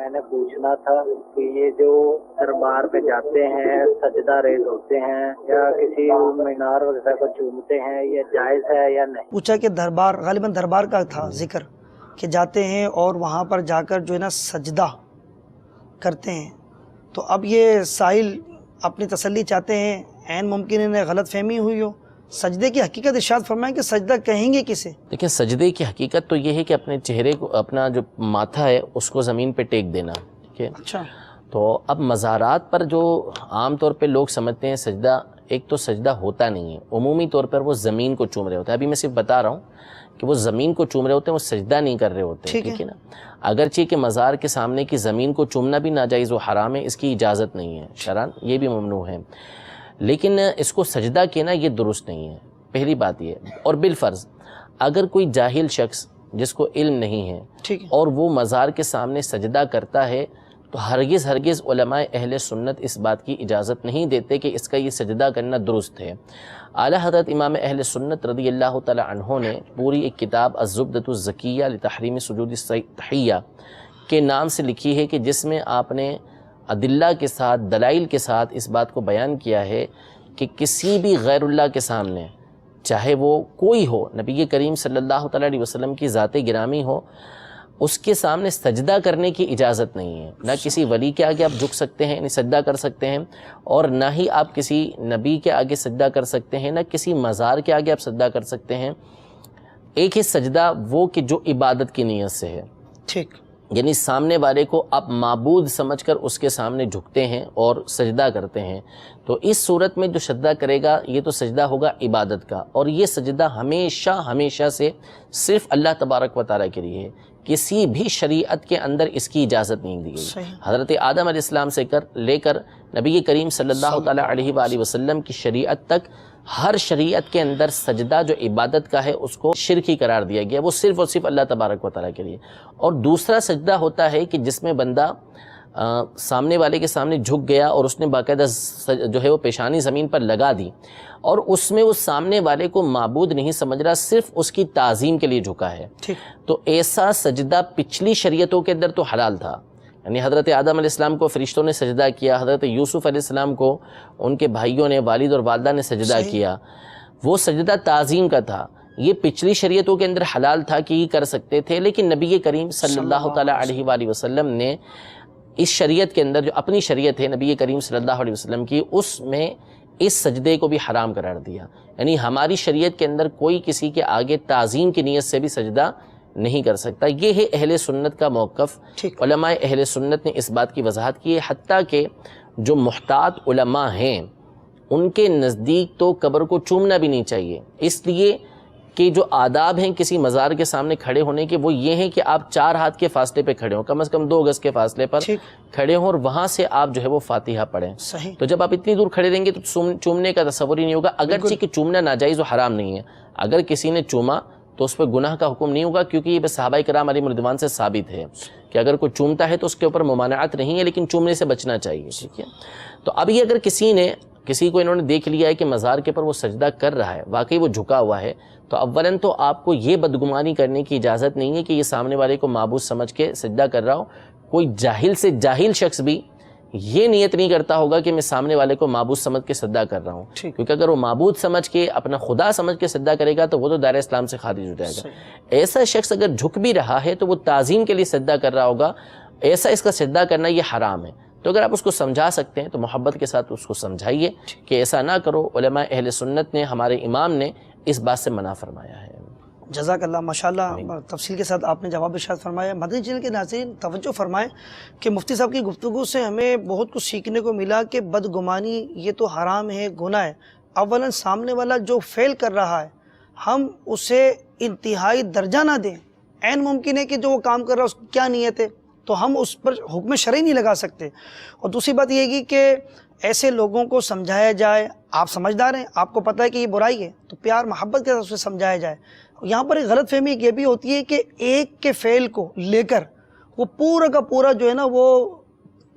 میں نے پوچھنا تھا کہ یہ جو دربار پہ جاتے ہیں سجدہ ریز ہوتے ہیں یا کسی مینار وغیرہ کو چومتے ہیں، یہ جائز ہے یا نہیں؟ پوچھا کہ دربار، غالباً دربار کا تھا ذکر کہ جاتے ہیں اور وہاں پر جا کر جو ہے نا سجدہ کرتے ہیں، تو اب یہ سائل اپنی تسلی چاہتے ہیں، عین ممکن انہیں غلط فہمی ہوئی ہو۔ سجدے کی حقیقت ارشاد فرمائیں کہ سجدہ کہیں گے کسے؟ دیکھیں سجدے کی حقیقت تو یہ ہے کہ اپنے چہرے کو، اپنا جو ماتھا ہے اس کو زمین پہ ٹیک دینا، ٹھیک ہے۔ اچھا، تو اب مزارات پر جو عام طور پہ لوگ سمجھتے ہیں سجدہ، ایک تو سجدہ ہوتا نہیں ہے، عمومی طور پر وہ زمین کو چوم رہے ہوتے ہیں۔ ابھی میں صرف بتا رہا ہوں کہ وہ زمین کو چوم رہے ہوتے ہیں، وہ سجدہ نہیں کر رہے ہوتے ہیں، ٹھیک ہے نا۔ اگرچہ کہ مزار کے سامنے کی زمین کو چومنا بھی ناجائز و حرام ہے، اس کی اجازت نہیں ہے شرعاً، یہ بھی ممنوع ہے، لیکن اس کو سجدہ کہنا یہ درست نہیں ہے، پہلی بات یہ۔ اور بالفرض اگر کوئی جاہل شخص جس کو علم نہیں ہے اور وہ مزار کے سامنے سجدہ کرتا ہے تو ہرگز علماء اہل سنت اس بات کی اجازت نہیں دیتے کہ اس کا یہ سجدہ کرنا درست ہے۔ اعلیٰ حضرت امام اہل سنت رضی اللہ تعالی عنہ نے پوری ایک کتاب الزبدۃ الزکیہ لتحریم سجود التحیہ کے نام سے لکھی ہے کہ جس میں آپ نے ادلہ کے ساتھ، دلائل کے ساتھ اس بات کو بیان کیا ہے کہ کسی بھی غیر اللہ کے سامنے، چاہے وہ کوئی ہو، نبی کریم صلی اللہ تعالی علیہ وسلم کی ذات گرامی ہو، اس کے سامنے سجدہ کرنے کی اجازت نہیں ہے۔ نہ کسی ولی کے آگے آپ جھک سکتے ہیں، یعنی سجدہ کر سکتے ہیں، اور نہ ہی آپ کسی نبی کے آگے سجدہ کر سکتے ہیں، نہ کسی مزار کے آگے آپ سجدہ کر سکتے ہیں۔ ایک ہی سجدہ وہ کہ جو عبادت کی نیت سے ہے، ٹھیک، یعنی سامنے والے کو آپ معبود سمجھ کر اس کے سامنے جھکتے ہیں اور سجدہ کرتے ہیں، تو اس صورت میں جو سجدہ کرے گا یہ تو سجدہ ہوگا عبادت کا، اور یہ سجدہ ہمیشہ سے صرف اللہ تبارک و تعالیٰ کے لیے ہے، کسی بھی شریعت کے اندر اس کی اجازت نہیں دی گئی۔ حضرت آدم علیہ السلام سے لے کر نبی کریم صلی اللہ تعالیٰ علیہ وآلہ وسلم کی شریعت تک، ہر شریعت کے اندر سجدہ جو عبادت کا ہے اس کو شرک ہی قرار دیا گیا، وہ صرف اور صرف اللہ تبارک و تعالیٰ کے لیے۔ اور دوسرا سجدہ ہوتا ہے کہ جس میں بندہ سامنے والے کے سامنے جھک گیا اور اس نے باقاعدہ جو ہے وہ پیشانی زمین پر لگا دی، اور اس میں وہ سامنے والے کو معبود نہیں سمجھ رہا، صرف اس کی تعظیم کے لیے جھکا ہے، تو ایسا سجدہ پچھلی شریعتوں کے اندر تو حلال تھا، یعنی حضرت آدم علیہ السلام کو فرشتوں نے سجدہ کیا، حضرت یوسف علیہ السلام کو ان کے بھائیوں نے، والد اور والدہ نے سجدہ کیا، وہ سجدہ تعظیم کا تھا، یہ پچھلی شریعتوں کے اندر حلال تھا کہ یہ کر سکتے تھے، لیکن نبی کریم صلی اللہ تعالیٰ علیہ وآلہ وسلم نے اس شریعت کے اندر، جو اپنی شریعت ہے نبی کریم صلی اللہ علیہ وسلم کی، اس میں اس سجدے کو بھی حرام قرار دیا، یعنی ہماری شریعت کے اندر کوئی کسی کے آگے تعظیم کی نیت سے بھی سجدہ نہیں کر سکتا۔ یہ ہے اہل سنت کا موقف۔ علماء اہل سنت نے اس بات کی وضاحت کی ہے، حتیٰ کہ جو محتاط علماء ہیں ان کے نزدیک تو قبر کو چومنا بھی نہیں چاہیے، اس لیے کہ جو آداب ہیں کسی مزار کے سامنے کھڑے ہونے کے وہ یہ ہیں کہ آپ 4 ہاتھ کے فاصلے پہ کھڑے ہوں، کم از کم 2 گز کے فاصلے پر کھڑے ہوں، اور وہاں سے آپ جو ہے وہ فاتحہ پڑھیں۔ تو جب آپ اتنی دور کھڑے رہیں گے تو چومنے کا تصور ہی نہیں ہوگا، اگرچہ کہ چومنا ناجائز و حرام نہیں ہے، اگر کسی نے چوما تو اس پہ گناہ کا حکم نہیں ہوگا، کیونکہ یہ صحابہ کرام علیہم رضوان سے ثابت ہے کہ اگر کوئی چومتا ہے تو اس کے اوپر ممانعت نہیں ہے، لیکن چومنے سے بچنا چاہیے، ٹھیک ہے۔ تو اب یہ اگر کسی کو انہوں نے دیکھ لیا ہے کہ مزار کے پر وہ سجدہ کر رہا ہے، واقعی وہ جھکا ہوا ہے، تو اولاً تو آپ کو یہ بدگمانی کرنے کی اجازت نہیں ہے کہ یہ سامنے والے کو معبود سمجھ کے سجدہ کر رہا ہو۔ کوئی جاہل سے جاہل شخص بھی یہ نیت نہیں کرتا ہوگا کہ میں سامنے والے کو معبود سمجھ کے سجدہ کر رہا ہوں، کیونکہ اگر وہ معبود سمجھ کے، اپنا خدا سمجھ کے سجدہ کرے گا تو وہ تو دائرہ اسلام سے خارج ہو جائے گا۔ ایسا شخص اگر جھک بھی رہا ہے تو وہ تعظیم کے لیے سجدہ کر رہا ہوگا، ایسا اس کا سجدہ کرنا یہ حرام ہے۔ تو اگر آپ اس کو سمجھا سکتے ہیں تو محبت کے ساتھ اس کو سمجھائیے کہ ایسا نہ کرو۔ علماء اہل سنت نے، ہمارے امام نے اس بات سے منع فرمایا ہے۔ جزاک اللہ، ماشاءاللہ تفصیل کے ساتھ آپ نے جواب ارشاد فرمایا۔ مدنی چینل کے ناظرین توجہ فرمائیں کہ مفتی صاحب کی گفتگو سے ہمیں بہت کچھ سیکھنے کو ملا کہ بدگمانی یہ تو حرام ہے، گناہ ہے۔ اولاً سامنے والا جو فعل کر رہا ہے ہم اسے انتہائی درجہ نہ دیں، عین ممکن ہے کہ جو وہ کام کر رہا ہے اس کی کیا نیت ہے، تو ہم اس پر حکم شرعی نہیں لگا سکتے۔ اور دوسری بات یہ ہے کہ ایسے لوگوں کو سمجھایا جائے، آپ سمجھدار ہیں، آپ کو پتہ ہے کہ یہ برائی ہے، تو پیار محبت کے ساتھ اسے سمجھایا جائے۔ یہاں پر ایک غلط فہمی یہ بھی ہوتی ہے کہ ایک کے فعل کو لے کر وہ پورا کا پورا جو ہے نا وہ،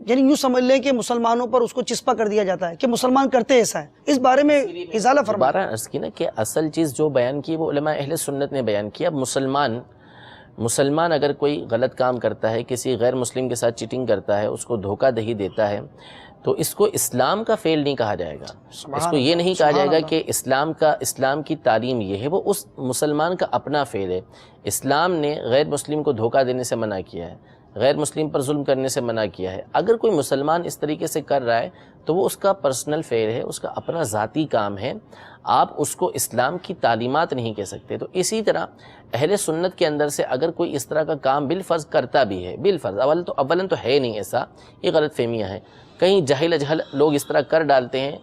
یعنی یوں سمجھ لیں کہ مسلمانوں پر اس کو چسپا کر دیا جاتا ہے کہ مسلمان کرتے ایسا ہے۔ اس بارے میں ازالہ فرمائیں۔ عرض کی نا کہ اصل چیز جو بیان کی وہ علماء اہل سنت نے بیان کیا۔ اب مسلمان مسلمان اگر کوئی غلط کام کرتا ہے، کسی غیر مسلم کے ساتھ چیٹنگ کرتا ہے، اس کو دھوکہ دہی دیتا ہے، تو اس کو اسلام کا فعل نہیں کہا جائے گا۔ اس کو یہ نہیں کہا جائے گا کہ اسلام کی تعلیم یہ ہے، وہ اس مسلمان کا اپنا فعل ہے۔ اسلام نے غیر مسلم کو دھوکہ دینے سے منع کیا ہے، غیر مسلم پر ظلم کرنے سے منع کیا ہے۔ اگر کوئی مسلمان اس طریقے سے کر رہا ہے تو وہ اس کا پرسنل فعل ہے، اس کا اپنا ذاتی کام ہے، آپ اس کو اسلام کی تعلیمات نہیں کہہ سکتے۔ تو اسی طرح اہل سنت کے اندر سے اگر کوئی اس طرح کا کام بالفرض کرتا بھی ہے، بالفرض اولاً تو ہے نہیں ایسا، یہ غلط فہمیاں ہیں، کہیں جاہل اجہل لوگ اس طرح کر ڈالتے ہیں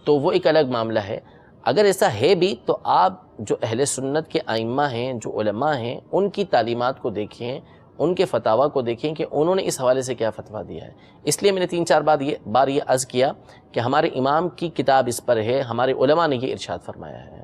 تو وہ ایک الگ معاملہ ہے۔ اگر ایسا ہے بھی تو آپ جو اہل سنت کے ائمہ ہیں، جو علماء ہیں، ان کی تعلیمات کو دیکھیں، ان کے فتاویٰ کو دیکھیں کہ انہوں نے اس حوالے سے کیا فتویٰ دیا ہے۔ اس لیے میں نے 3-4 بار یہ عرض کیا کہ ہمارے امام کی کتاب اس پر ہے، ہمارے علماء نے یہ ارشاد فرمایا ہے۔